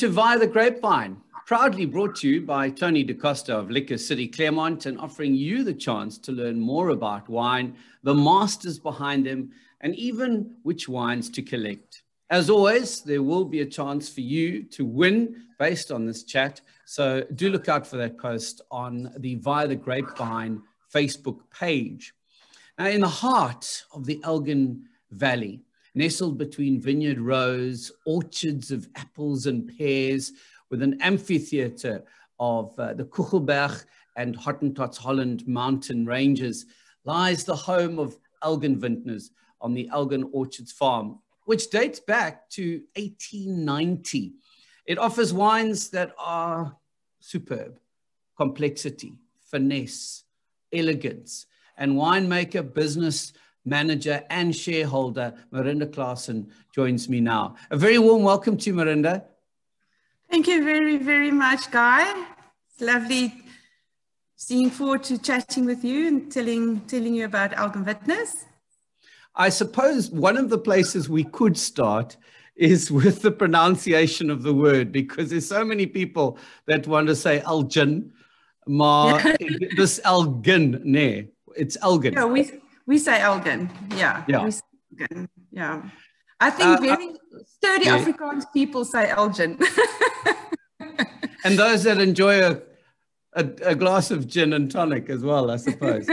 To Via the Grapevine, proudly brought to you by Tony DaCosta of Liquor City, Claremont, and offering you the chance to learn more about wine, the masters behind them, and even which wines to collect. As always, there will be a chance for you to win based on this chat, so do look out for that post on the Via the Grapevine Facebook page. Now, in the heart of the Elgin Valley, nestled between vineyard rows, orchards of apples and pears, with an amphitheater of the Kogelberg and Hottentots Holland mountain ranges, lies the home of Elgin Vintners on the Elgin Orchards farm, which dates back to 1890. It offers wines that are superb: complexity, finesse, elegance, and winemaker, business manager and shareholder Marinda Kruger-Claassen joins me now. A very warm welcome to you, Marinda. Thank you very, very much, Guy. It's lovely seeing forward to chatting with you and telling you about Elgin Vintners. I suppose one of the places we could start is with the pronunciation of the word, because there's so many people that want to say Elgin, this Elgin, nee, it's Elgin. Yeah, we say Elgin, yeah. Yeah. We say Elgin, yeah. I think very sturdy Afrikaans people say Elgin. And those that enjoy a glass of gin and tonic as well, I suppose.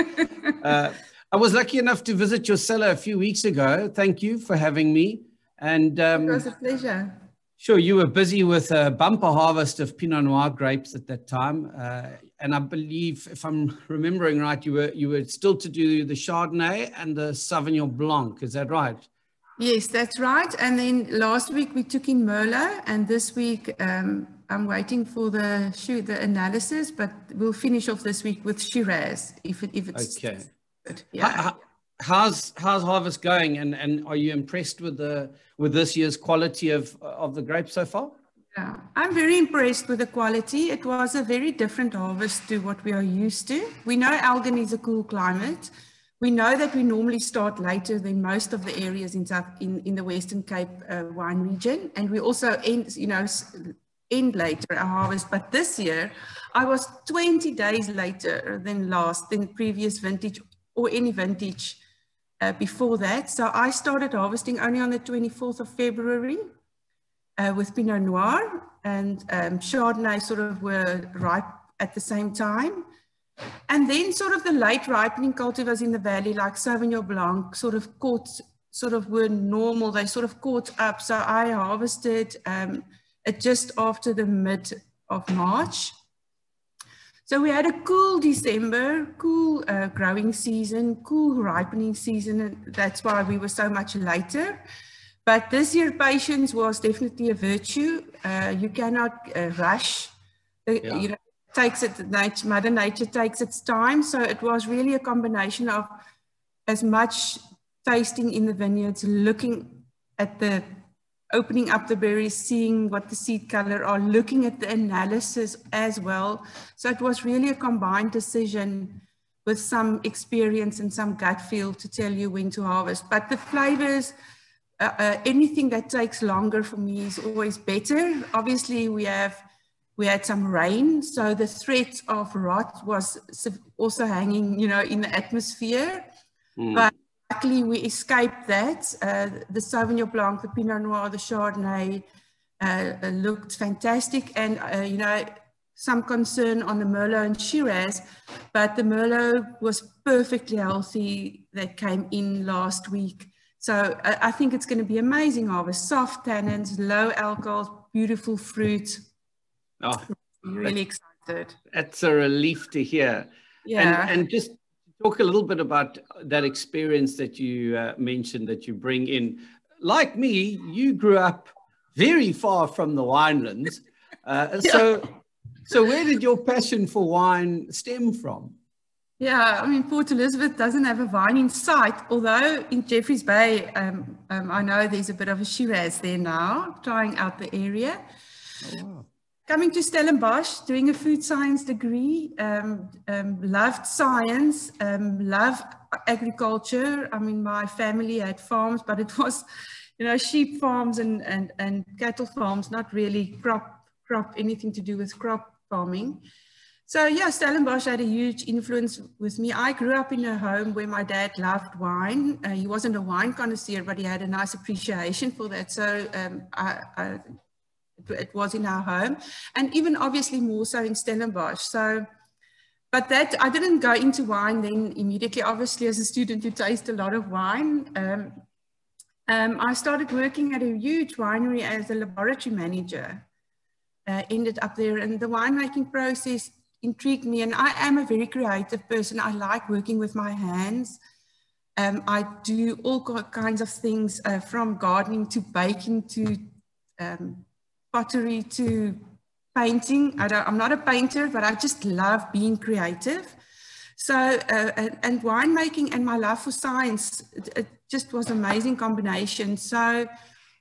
I was lucky enough to visit your cellar a few weeks ago. Thank you for having me. And it was a pleasure. Sure, you were busy with a bumper harvest of Pinot Noir grapes at that time. And I believe, if I'm remembering right, you were still to do the Chardonnay and the Sauvignon Blanc. Is that right? Yes, that's right. And then last week we took in Merlot, and this week I'm waiting for the analysis, but we'll finish off this week with Shiraz if it's okay. Good. Yeah. How's harvest going, and are you impressed with this year's quality of the grapes so far? Yeah, I'm very impressed with the quality. It was a very different harvest to what we are used to. We know Elgin is a cool climate. We know that we normally start later than most of the areas in the Western Cape wine region, and we also end later our harvest. But this year, I was 20 days later than previous vintage or any vintage before that. So I started harvesting only on the 24th of February with Pinot Noir, and Chardonnay sort of were ripe at the same time. And then sort of the late ripening cultivars in the valley, like Sauvignon Blanc, sort of were normal. They sort of caught up. So I harvested it just after the mid of March. So we had a cool December, cool growing season, cool ripening season, and that's why we were so much later. But this year, patience was definitely a virtue. You cannot rush. Mother Nature takes its time. So it was really a combination of as much tasting in the vineyards, looking at the opening up the berries, seeing what the seed color are, looking at the analysis as well. So it was really a combined decision with some experience and some gut feel to tell you when to harvest. But the flavors, anything that takes longer for me is always better. Obviously, we had some rain, so the threat of rot was also hanging, in the atmosphere. But luckily, we escaped that. The Sauvignon Blanc, the Pinot Noir, the Chardonnay looked fantastic, and some concern on the Merlot and Shiraz, but the Merlot was perfectly healthy. That came in last week, so I think it's going to be amazing harvest. Soft tannins, low alcohol, beautiful fruit. Oh, really excited. That's a relief to hear. Yeah, and just talk a little bit about that experience that you mentioned that you bring in. Like me, you grew up very far from the winelands. So where did your passion for wine stem from? Yeah, I mean, Port Elizabeth doesn't have a vine in sight, although in Jeffreys Bay, I know there's a bit of a Shiraz there now, trying out the area. Oh, wow. Coming to Stellenbosch, doing a food science degree, loved science, loved agriculture. I mean, my family had farms, but it was, sheep farms and cattle farms, not really crop anything to do with crop farming. So yeah, Stellenbosch had a huge influence with me. I grew up in a home where my dad loved wine. He wasn't a wine connoisseur, but he had a nice appreciation for that. So it was in our home, and even obviously more so in Stellenbosch. So, but that I didn't go into wine then immediately. Obviously, as a student, you taste a lot of wine. I started working at a huge winery as a laboratory manager. Ended up there, and the winemaking process intrigued me. And I am a very creative person. I like working with my hands. I do all kinds of things, from gardening to baking to pottery to painting. I'm not a painter, but I just love being creative. So, and winemaking and my love for science, it just was an amazing combination. So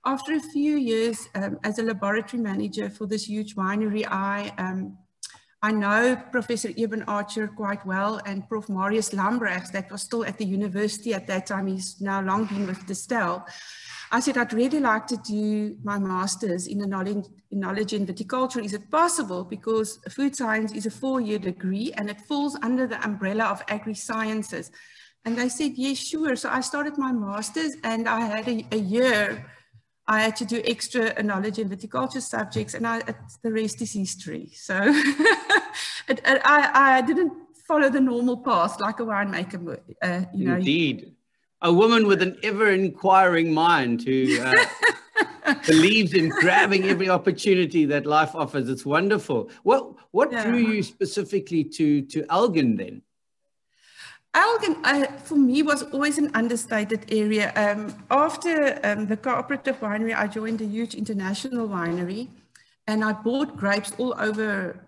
after a few years as a laboratory manager for this huge winery, I know Professor Eben Archer quite well, and Prof. Marius Lambrechts, that was still at the university at that time. He's now long been with Distel. I said, I'd really like to do my master's in knowledge in viticulture. Is it possible? Because food science is a 4-year degree and it falls under the umbrella of agri-sciences. And they said, yes, sure. So I started my master's, and I had a year. I had to do extra knowledge in viticulture subjects, and the rest is history. So I didn't follow the normal path like a winemaker. Indeed. A woman with an ever-inquiring mind who believes in grabbing every opportunity that life offers. It's wonderful. What drew you specifically to Elgin then? Elgin, for me, was always an understated area. After the cooperative winery, I joined a huge international winery, and I bought grapes all over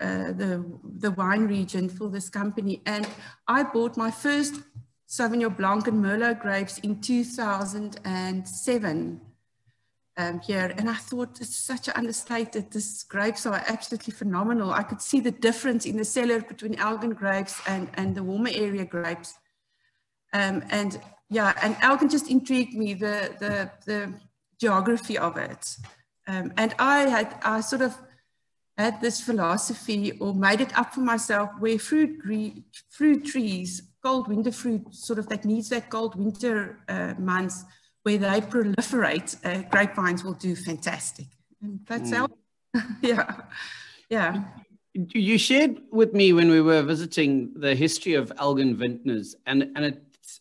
the wine region for this company. And I bought my first Sauvignon Blanc and Merlot grapes in 2007 here. And I thought, it's such an understated, these grapes are absolutely phenomenal. I could see the difference in the cellar between Elgin grapes and the warmer area grapes. And Elgin just intrigued me, the geography of it. And I sort of had this philosophy, or made it up for myself, where fruit trees, cold winter fruit, sort of that needs that cold winter months where they proliferate, grapevines will do fantastic. And that's how, yeah. You shared with me when we were visiting the history of Elgin Vintners, and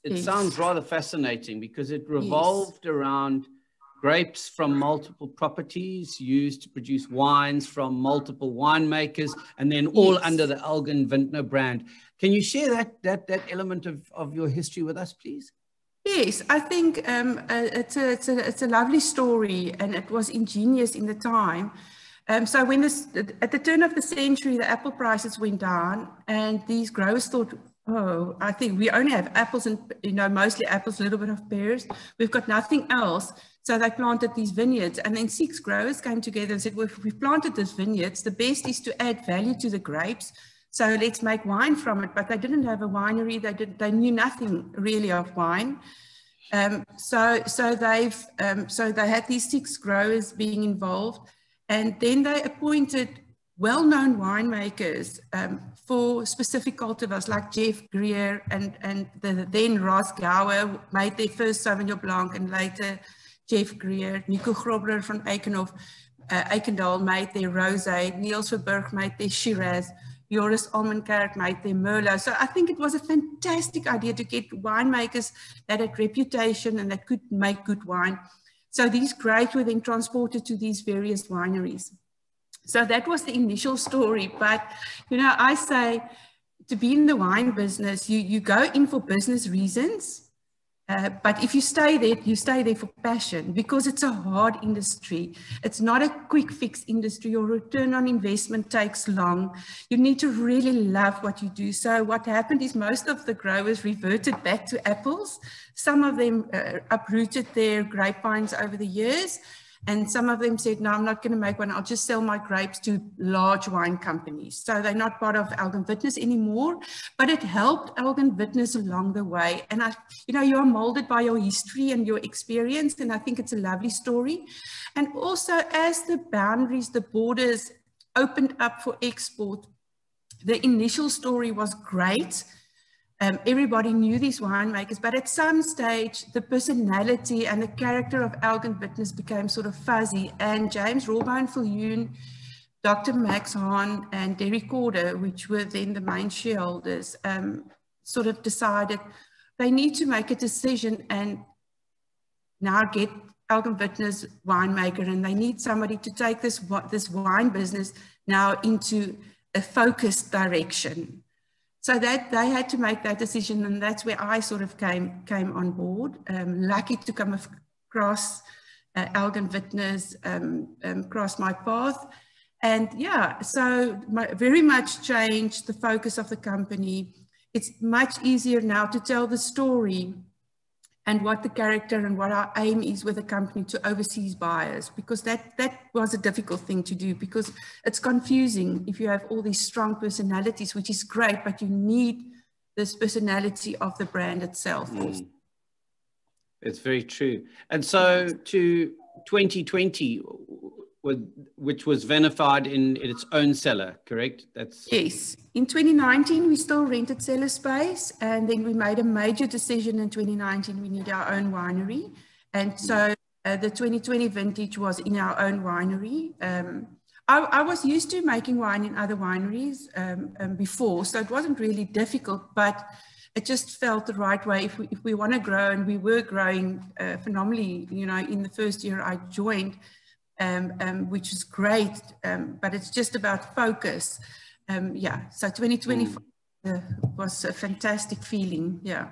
it sounds rather fascinating, because it revolved around grapes from multiple properties used to produce wines from multiple winemakers, and then all under the Elgin Vintner brand. Can you share that element of your history with us, please? Yes, I think it's a lovely story, and it was ingenious in the time. So when at the turn of the century, the apple prices went down, and these growers thought, oh, I think we only have apples and, mostly apples, a little bit of pears. We've got nothing else. So they planted these vineyards, and then 6 growers came together and said, well, if we've planted these vineyards, the best is to add value to the grapes. So let's make wine from it. But they didn't have a winery. They knew nothing really of wine. So they had these 6 growers being involved, and then they appointed well-known winemakers for specific cultivars, like Jeff Greer and then Ross Gower made their first Sauvignon Blanc, and later Jeff Greer, Nico Grobler from Eikendal made their Rosé, Niels Verburg made their Shiraz, Joris Almenkerk made their Merlot. So I think it was a fantastic idea to get winemakers that had reputation and that could make good wine. So these grapes were then transported to these various wineries. So that was the initial story. But, I say, to be in the wine business, you go in for business reasons. But if you stay there for passion, because it's a hard industry. It's not a quick fix industry. Your return on investment takes long. You need to really love what you do. So what happened is most of the growers reverted back to apples. Some of them uprooted their grapevines over the years. And some of them said, no, I'm not going to make one. I'll just sell my grapes to large wine companies. So they're not part of Elgin Vintners anymore, but it helped Elgin Vintners along the way. And you are molded by your history and your experience. And I think it's a lovely story. And also, as the boundaries, the borders opened up for export. The initial story was great. Everybody knew these winemakers, but at some stage, the personality and the character of Elgin Vintners became sort of fuzzy. And James Rawbone Viljoen, Dr. Max Hahn, and Derek Corder, which were then the main shareholders, sort of decided they need to make a decision and now get Elgin Vintners winemaker, and they need somebody to take this wine business now into a focused direction. So that they had to make that decision, and that's where I sort of came on board. Lucky to come across Elgin Vintners, cross my path. And yeah, so very much changed the focus of the company. It's much easier now to tell the story and what the character and what our aim is with the company to overseas buyers, because that was a difficult thing to do, because it's confusing if you have all these strong personalities, which is great, but you need this personality of the brand itself. It's very true. And so to 2020, which was vinified in its own cellar, correct? Yes. In 2019, we still rented cellar space, and then we made a major decision in 2019, we need our own winery. And so the 2020 vintage was in our own winery. I was used to making wine in other wineries before, so it wasn't really difficult, but it just felt the right way if we want to grow, and we were growing phenomenally, you know, in the first year I joined. Which is great, but it's just about focus. Yeah, so 2020 was a fantastic feeling, yeah.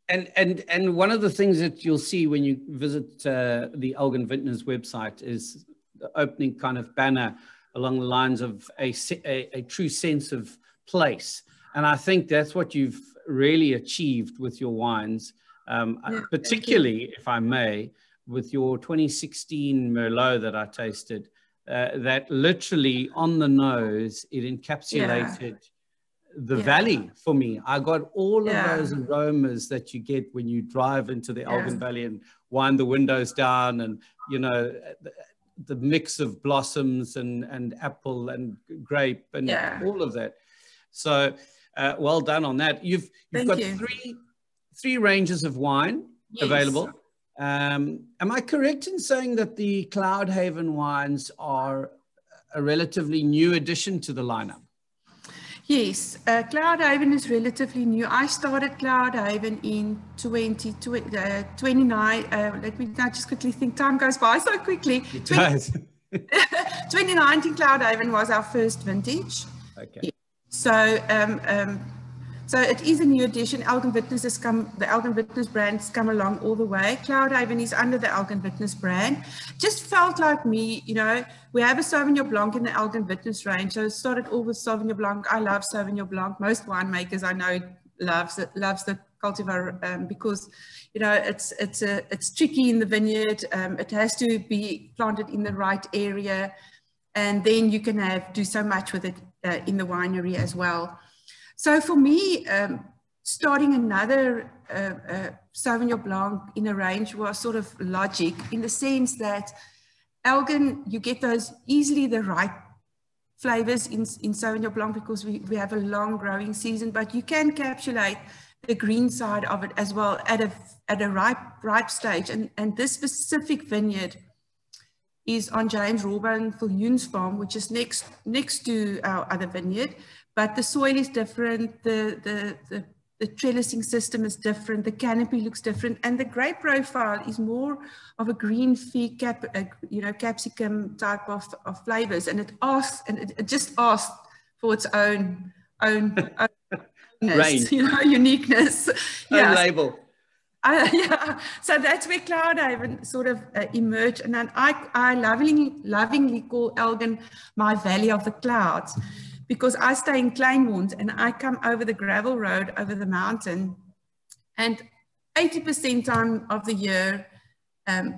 And one of the things that you'll see when you visit the Elgin Vintners website is the opening kind of banner along the lines of a true sense of place. And I think that's what you've really achieved with your wines, particularly, if I may, with your 2016 Merlot that I tasted, that literally on the nose, it encapsulated the valley for me. I got all of those aromas that you get when you drive into the Elgin Valley and wind the windows down, and, you know, the mix of blossoms and apple and grape and all of that. So well done on that. You've got three ranges of wine available. Am I correct in saying that the Cloudhaven wines are a relatively new addition to the lineup? Yes, Cloudhaven is relatively new. I started Cloudhaven in 29. Let me now just quickly think. Time goes by so quickly. 2019 Cloudhaven was our first vintage. Okay. So, so it is a new addition. Elgin Vintners has come, the Elgin Vintners brand has come along all the way. Cloudhaven is under the Elgin Vintners brand. Just felt like me, you know, we have a Sauvignon Blanc in the Elgin Vintners range. So it started all with Sauvignon Blanc. I love Sauvignon Blanc. Most winemakers I know loves the cultivar because, you know, it's tricky in the vineyard. It has to be planted in the right area, and then you can do so much with it in the winery as well. So for me, starting another Sauvignon Blanc in a range was sort of logic, in the sense that Elgin, you get those easily the right flavors in Sauvignon Blanc because we have a long growing season, but you can encapsulate the green side of it as well at a ripe stage. And this specific vineyard is on James Rawbone Viljoen's farm, which is next to our other vineyard. But the soil is different, the trellising system is different, the canopy looks different, and the grape profile is more of a green fig, capsicum type of flavors. And it just asked for its own range, you know, uniqueness, own label. So that's where Cloudhaven sort of emerged, and then I lovingly call Elgin my Valley of the Clouds, because I stay in Kleinmond and I come over the gravel road over the mountain, and 80% time of the year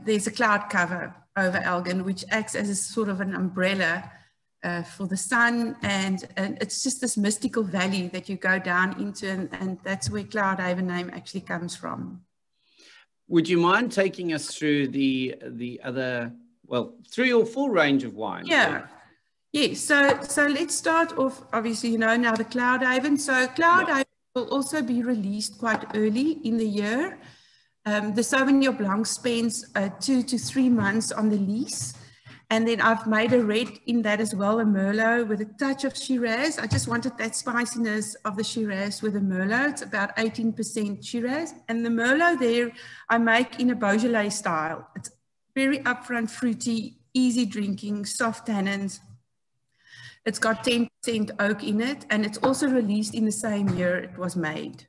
there's a cloud cover over Elgin, which acts as a sort of an umbrella for the sun, and it's just this mystical valley that you go down into, and that's where Cloudhaven name actually comes from. Would you mind taking us through the other, well, through your full range of wines? Yeah. Yes, so let's start off, obviously, you know, now the Cloudhaven. So Cloudhaven will also be released quite early in the year. The Sauvignon Blanc spends 2 to 3 months on the lease. And then I've made a red in that as well, a Merlot with a touch of Shiraz. I just wanted that spiciness of the Shiraz with the Merlot. It's about 18% Shiraz. And the Merlot there, I make in a Beaujolais style. It's very upfront, fruity, easy drinking, soft tannins. It's got 10% oak in it, and it's also released in the same year it was made.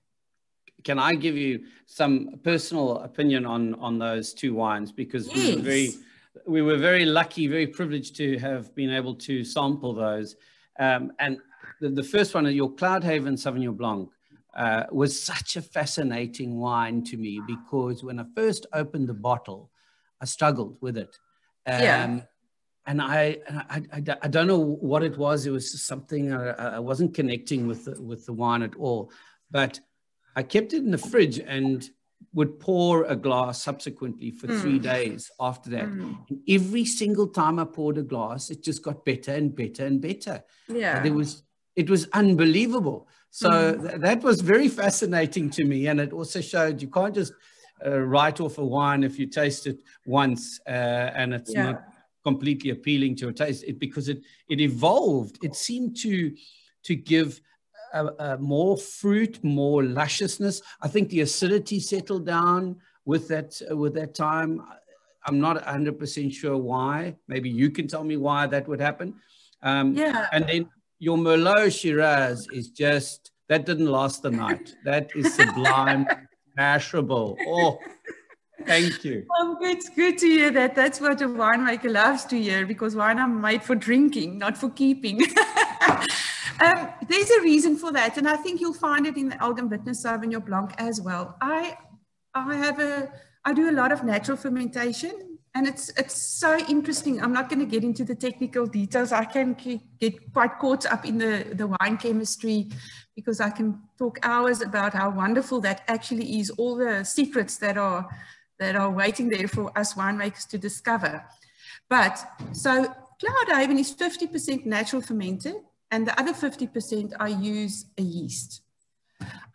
Can I give you some personal opinion on those two wines? Because we were very lucky, very privileged to have been able to sample those. And the first one, your Cloudhaven Sauvignon Blanc, was such a fascinating wine to me, because when I first opened the bottle, I struggled with it. And I don't know what it was. It was something I wasn't connecting with the wine at all. But I kept it in the fridge and would pour a glass subsequently for 3 days after that. And every single time I poured a glass, it just got better and better and better. Yeah, it was unbelievable. So that was very fascinating to me, and it also showed you can't just write off a wine if you taste it once and it's not completely appealing to a taste. Because it evolved. It seemed to give more fruit, more lusciousness. I think the acidity settled down with that time. I'm not 100% sure why. Maybe you can tell me why that would happen. And then your Merlot Shiraz is just, that didn't last the night. That is sublime, mashable. Oh, thank you. It's good to hear that. That's what a winemaker loves to hear, because wine are made for drinking, not for keeping. There's a reason for that, and I think you'll find it in the Elgin Vintners Sauvignon Blanc as well. I do a lot of natural fermentation, and it's so interesting. I'm not going to get into the technical details. I can get quite caught up in the wine chemistry, because I can talk hours about how wonderful that actually is, all the secrets that are waiting there for us winemakers to discover. But so Cloudhaven is 50% natural fermented, and the other 50% I use a yeast.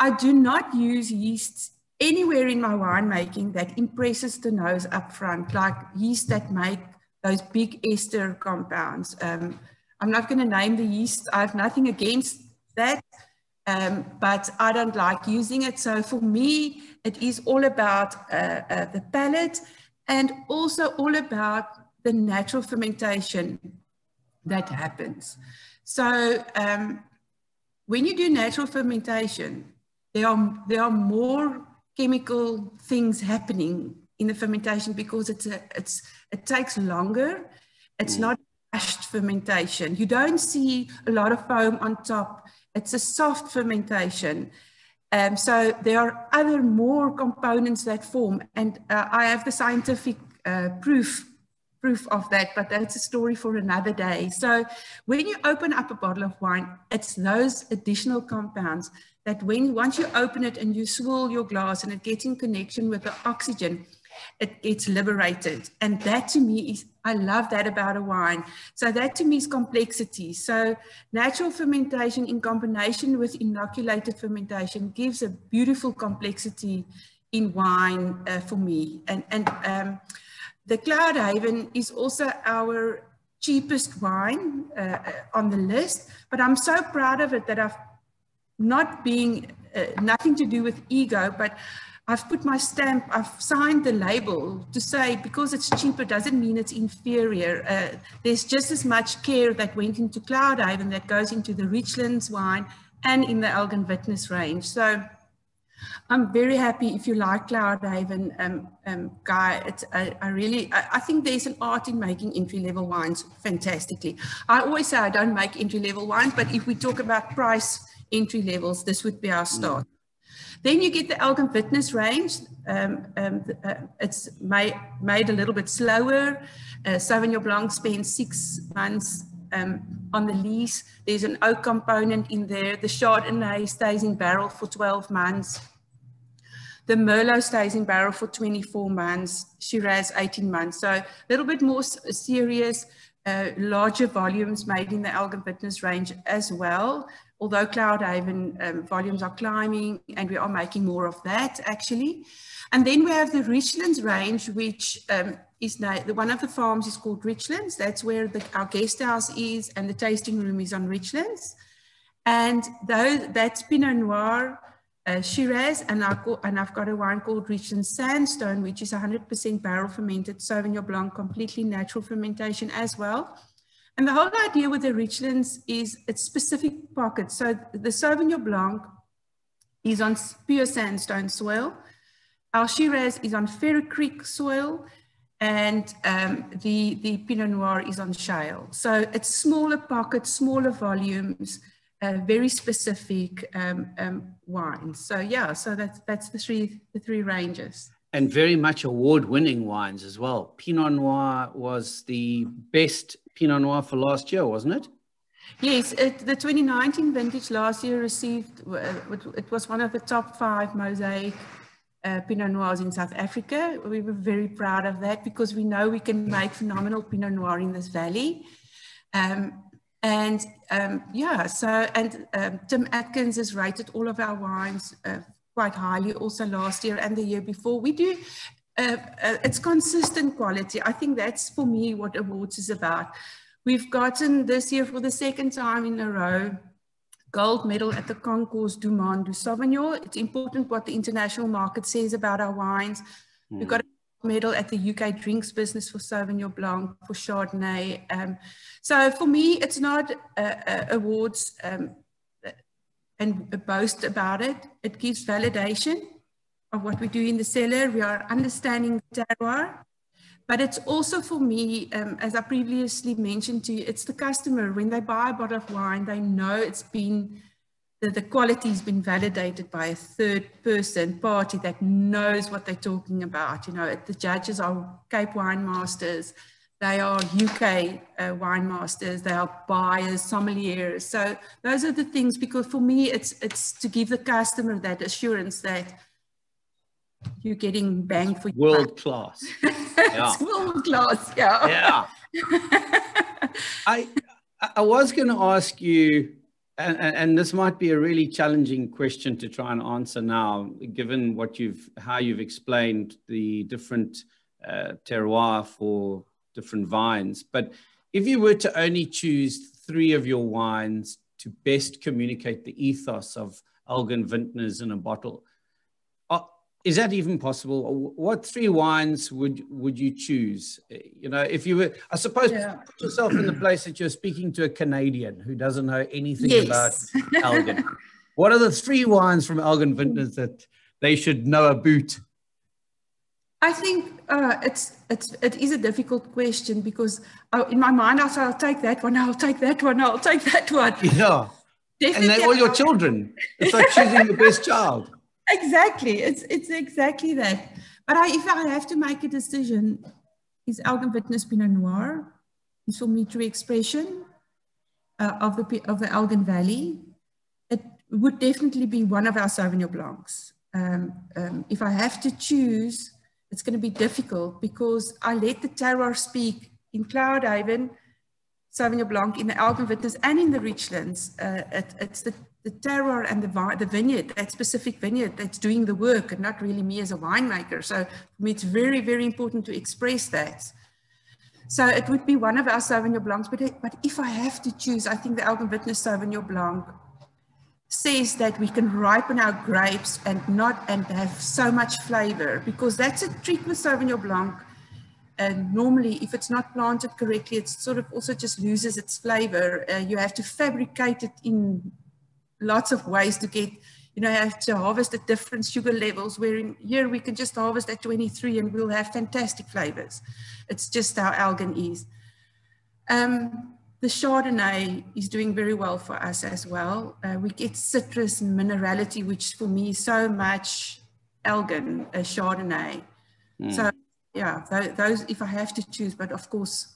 I do not use yeasts anywhere in my winemaking that impresses the nose up front, like yeast that make those big ester compounds. I'm not going to name the yeast. I have nothing against that, but I don't like using it. So for me, it is all about the palate, and also all about the natural fermentation that happens. So when you do natural fermentation, there are more chemical things happening in the fermentation, because it takes longer. It's not rushed fermentation. You don't see a lot of foam on top. It's a soft fermentation. So there are other more components that form, and I have the scientific proof of that, but that's a story for another day. So when you open up a bottle of wine, it's those additional compounds that once you open it and you swirl your glass and it gets in connection with the oxygen, it gets liberated. And that to me is, I love that about a wine. So that to me is complexity. So natural fermentation in combination with inoculated fermentation gives a beautiful complexity in wine for me. And the Cloudhaven is also our cheapest wine on the list, but I'm so proud of it that I've not being nothing to do with ego, but I've put my stamp, I've signed the label to say, because it's cheaper doesn't mean it's inferior. There's just as much care that went into Cloudhaven that goes into the Richlands wine and in the Elgin Vintners range. So I'm very happy if you like Cloudhaven, Guy. I think there's an art in making entry-level wines fantastically. I always say I don't make entry-level wines, but if we talk about price entry levels, this would be our start. Then you get the Elgin Vintners range. It's made a little bit slower. Sauvignon Blanc spends 6 months on the lease. There's an oak component in there. The Chardonnay stays in barrel for 12 months. The Merlot stays in barrel for 24 months. Shiraz 18 months. So a little bit more serious, larger volumes made in the Elgin Vintners range as well, although Cloudhaven volumes are climbing and we are making more of that actually. And then we have the Richlands range, which is now, one of the farms is called Richlands. That's where our guest house is, and the tasting room is on Richlands. And that's Pinot Noir, Shiraz, and I've got a wine called Richlands Sandstone, which is 100% barrel fermented Sauvignon Blanc, completely natural fermentation as well. And the whole idea with the Richlands is it's specific pockets. So the Sauvignon Blanc is on pure sandstone soil. Our Shiraz is on Ferret Creek soil, and the Pinot Noir is on shale. So it's smaller pockets, smaller volumes, very specific wines. So yeah, so that's the three ranges. And very much award-winning wines as well. Pinot Noir was the best Pinot Noir for last year, wasn't it? Yes, the 2019 vintage last year received, it was one of the top 5 mosaic Pinot Noirs in South Africa. We were very proud of that because we know we can make phenomenal Pinot Noir in this valley. Yeah, so, Tim Atkins has rated all of our wines quite highly also last year and the year before. We do, it's consistent quality. I think that's for me what awards is about. We've gotten this year for the 2nd time in a row gold medal at the Concours du Monde du Sauvignon. It's important what the international market says about our wines. We've got a medal at the UK Drinks Business for Sauvignon Blanc, for Chardonnay. So for me, it's not awards and a boast about it. It gives validation of what we do in the cellar. We are understanding the terroir. But it's also for me, as I previously mentioned to you, it's the customer. When they buy a bottle of wine, they know it's been, the quality has been validated by a third person party that knows what they're talking about. You know, the judges are Cape wine masters, they are UK wine masters, they are buyers, sommeliers. So those are the things, because for me, it's to give the customer that assurance that you're getting bang for your world class. Yeah. It's world class, yeah. Yeah. I was going to ask you, and this might be a really challenging question to try and answer now, given how you've explained the different terroir for different vines. But if you were to only choose 3 of your wines to best communicate the ethos of Elgin Vintners in a bottle, is that even possible? What 3 wines would you choose? You know, if you were, I suppose, put yourself in the place that you're speaking to a Canadian who doesn't know anything about Elgin. What are the 3 wines from Elgin Vintners that they should know about? I think it is a difficult question because in my mind I'll say, I'll take that one, I'll take that one, I'll take that one. Yeah. Definitely. And they're all your children. It's like choosing the best child. Exactly, it's exactly that. But if I have to make a decision, is Elgin Vintners Pinot Noir is for me true expression of the Elgin Valley. It would definitely be one of our Sauvignon Blancs. If I have to choose, it's going to be difficult because I let the terroir speak in Cloudhaven, Sauvignon Blanc, in the Elgin Vintners and in the Richlands. It's the terroir and the vineyard, that specific vineyard that's doing the work and not really me as a winemaker. So for me, it's very, very important to express that. So it would be one of our Sauvignon Blancs, but if I have to choose, I think the Elgin Vintners Sauvignon Blanc says that we can ripen our grapes and have so much flavor, because that's a trick with Sauvignon Blanc. And normally, if it's not planted correctly, it sort of also just loses its flavor. You have to fabricate it in lots of ways to get, you have to harvest at different sugar levels, where in here we can just harvest at 23 and we'll have fantastic flavors. It's just how Elgin is. The Chardonnay is doing very well for us as well. We get citrus and minerality, which for me is so much Elgin, Chardonnay. So yeah, those if I have to choose, but of course.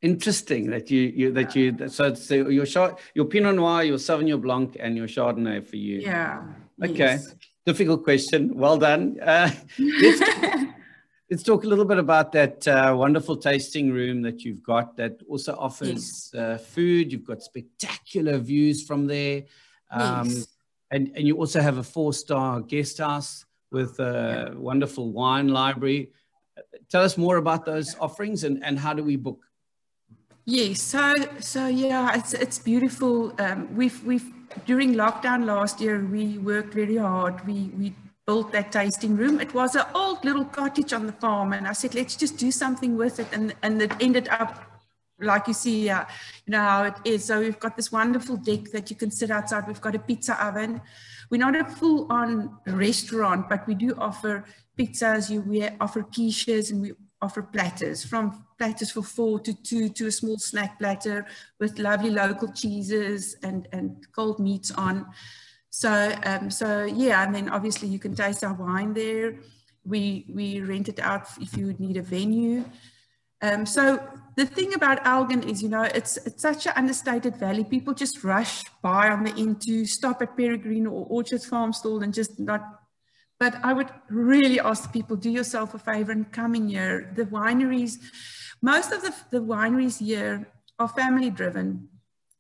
Interesting so your Pinot Noir, your Sauvignon Blanc, and your Chardonnay for you. Yeah. Okay. Yes. Difficult question. Well done. Let's talk a little bit about that wonderful tasting room that you've got that also offers food. You've got spectacular views from there. Yes. And you also have a 4-star guest house with a wonderful wine library. Tell us more about those offerings and how do we book? Yes, so yeah, it's beautiful. We've during lockdown last year, we worked very hard. We built that tasting room. It was an old little cottage on the farm, and I said, let's just do something with it. And it ended up like you see, you know how it is. So we've got this wonderful deck that you can sit outside. We've got a pizza oven. We're not a full-on restaurant, but we do offer pizzas. We offer quiches, and we offer platters, from platters for 4 to 2 to a small snack platter with lovely local cheeses and cold meats on. So yeah, and then obviously you can taste our wine there. We rent it out if you would need a venue. So the thing about Elgin is, you know, it's such an understated valley. People just rush by on the into, stop at Peregrine or Orchards Farm Stall and just not. But I would really ask people, do yourself a favor and come in here. The wineries, most of the wineries here are family driven.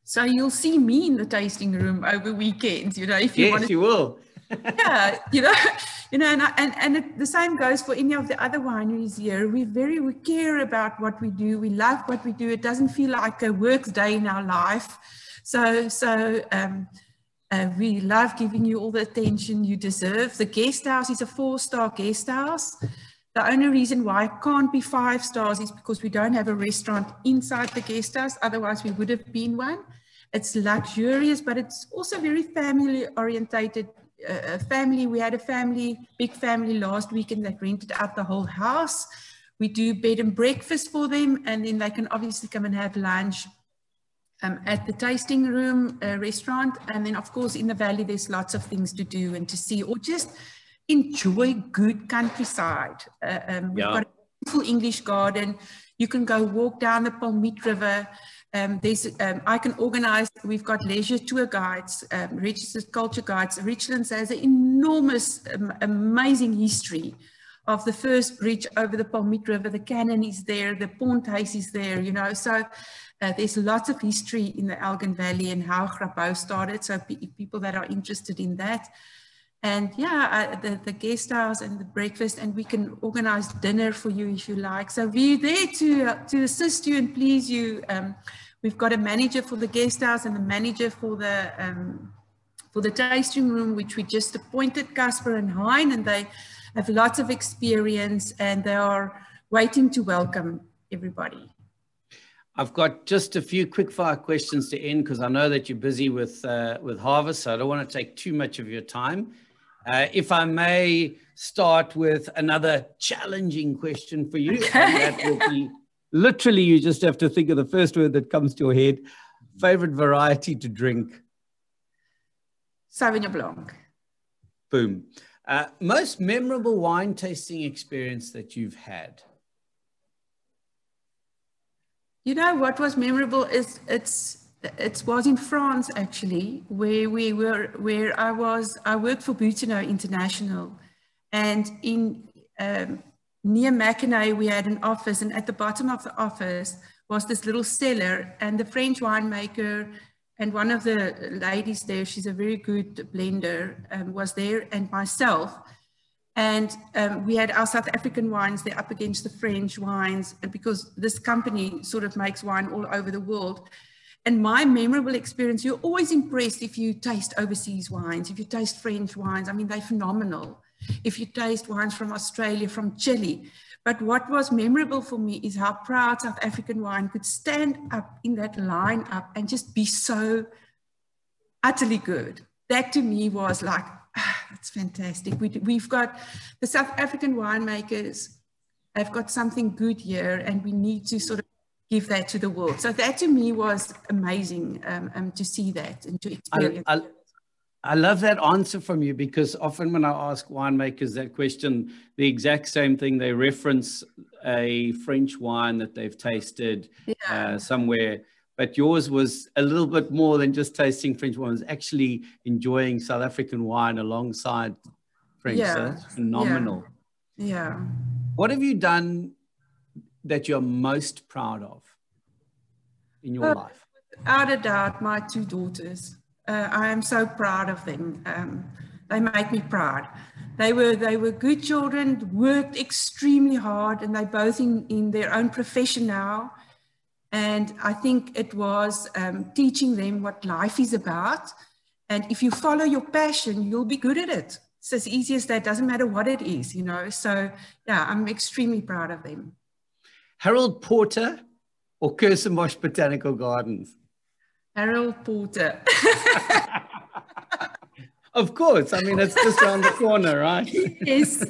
So you'll see me in the tasting room over weekends, you know, if you want to. Yes, you will. Yeah, you know, and the same goes for any of the other wineries here. We care about what we do. We love what we do. It doesn't feel like a work day in our life. So we love giving you all the attention you deserve. The guest house is a 4-star guest house. The only reason why it can't be 5 stars is because we don't have a restaurant inside the guest house. Otherwise, we would have been one. It's luxurious, but it's also very family orientated. We had a big family last weekend that rented out the whole house. We do bed and breakfast for them, and then they can obviously come and have lunch at the tasting room restaurant. And then of course in the valley there's lots of things to do and to see, or just enjoy good countryside. We've got a beautiful English garden. You can go walk down the Palmit River. I can organize, we've got leisure tour guides, registered culture guides. Richlands has an enormous, amazing history of the first bridge over the Palmit River. The cannon is there, the pond house is there, you know. So there's lots of history in the Elgin Valley and how Grapevine started. So people that are interested in that. And yeah, the guest house and the breakfast, and we can organize dinner for you if you like. So we're there to assist you and please you. We've got a manager for the guest house and a manager for the tasting room, which we just appointed, Casper and Hein, and they have lots of experience and they are waiting to welcome everybody. I've got just a few quick-fire questions to end because I know that you're busy with harvest, so I don't want to take too much of your time. If I may start with another challenging question for you, okay. And that will be literally, you just have to think of the first word that comes to your head. Favorite variety to drink? Sauvignon Blanc. Boom. Most memorable wine tasting experience that you've had? You know what was memorable is it was in France actually, where I worked for Boutonneau International, and in near Mackinac we had an office, and at the bottom of the office was this little cellar, and the French winemaker and one of the ladies there, she's a very good blender, was there, and myself. And we had our South African wines there up against the French wines, because this company sort of makes wine all over the world. And my memorable experience, you're always impressed if you taste overseas wines, if you taste French wines. I mean, they're phenomenal. If you taste wines from Australia, from Chile. But what was memorable for me is how proud South African wine could stand up in that lineup and just be so utterly good. That to me was like, that's fantastic. We've got the South African winemakers have got something good here, and we need to sort of give that to the world. So that to me was amazing to see that and to experience. I love that answer from you, because often when I ask winemakers that question, the exact same thing, they reference a French wine that they've tasted somewhere. But yours was a little bit more than just tasting French wine. It was actually enjoying South African wine alongside French. So that's phenomenal. Yeah. What have you done that you're most proud of in your life? Without a doubt, my 2 daughters. I am so proud of them. They make me proud. They were good children, worked extremely hard, and they're both in their own profession now. And I think it was teaching them what life is about. And if you follow your passion, you'll be good at it. It's as easy as that. Doesn't matter what it is, you know. So, yeah, I'm extremely proud of them. Harold Porter or Kirstenbosch Botanical Gardens? Harold Porter. Of course. I mean, it's just around the corner, right? Yes.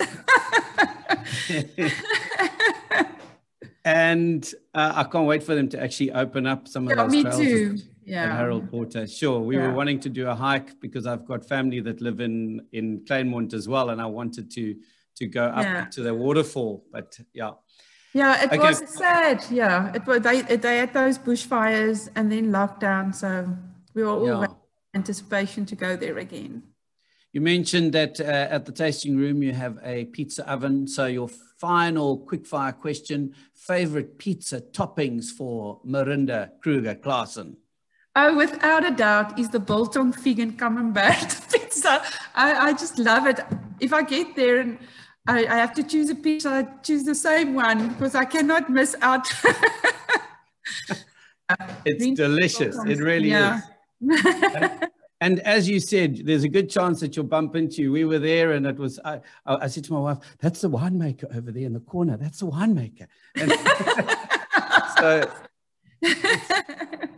And I can't wait for them to actually open up some of those trails. Me too. Yeah. At Harold Porter. Sure. We were wanting to do a hike because I've got family that live in Claremont as well. And I wanted to go up to the waterfall, but yeah. Yeah, it was sad. Yeah, it was. They had those bushfires and then lockdown. So we were all in anticipation to go there again. You mentioned that at the tasting room, you have a pizza oven. So your final quickfire question, favorite pizza toppings for Marinda Kruger-Claassen? Oh, without a doubt, is the biltong fig and camembert pizza. I just love it. If I get there and I have to choose a pizza, I choose the same one because I cannot miss out. It's delicious. It really is. And as you said, there's a good chance that you'll bump into you. We were there and it was, I said to my wife, that's the winemaker over there in the corner. That's the winemaker. And so it's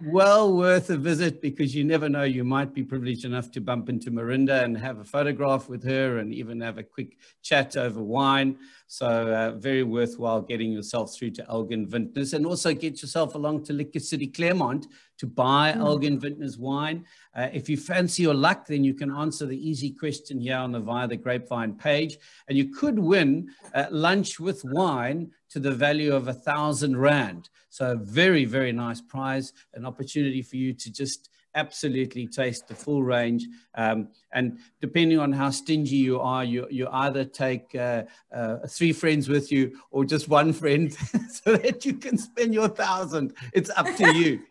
well worth a visit because you never know, you might be privileged enough to bump into Marinda and have a photograph with her and even have a quick chat over wine. So very worthwhile getting yourself through to Elgin Vintners, and also get yourself along to Liquor City Claremont to buy Elgin Vintners wine. If you fancy your luck, then you can answer the easy question here on the Via the Grapevine page, and you could win lunch with wine to the value of R1,000. So very, very nice prize, an opportunity for you to just absolutely taste the full range. And depending on how stingy you are, you either take 3 friends with you or just 1 friend so that you can spend your 1,000. It's up to you.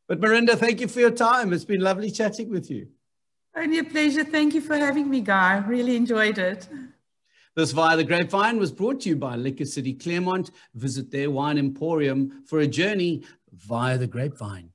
But Marinda, thank you for your time. It's been lovely chatting with you. Only a pleasure. Thank you for having me, Guy. I really enjoyed it. This Via the Grapevine was brought to you by Liquor City Claremont. Visit their wine emporium for a journey via the grapevine.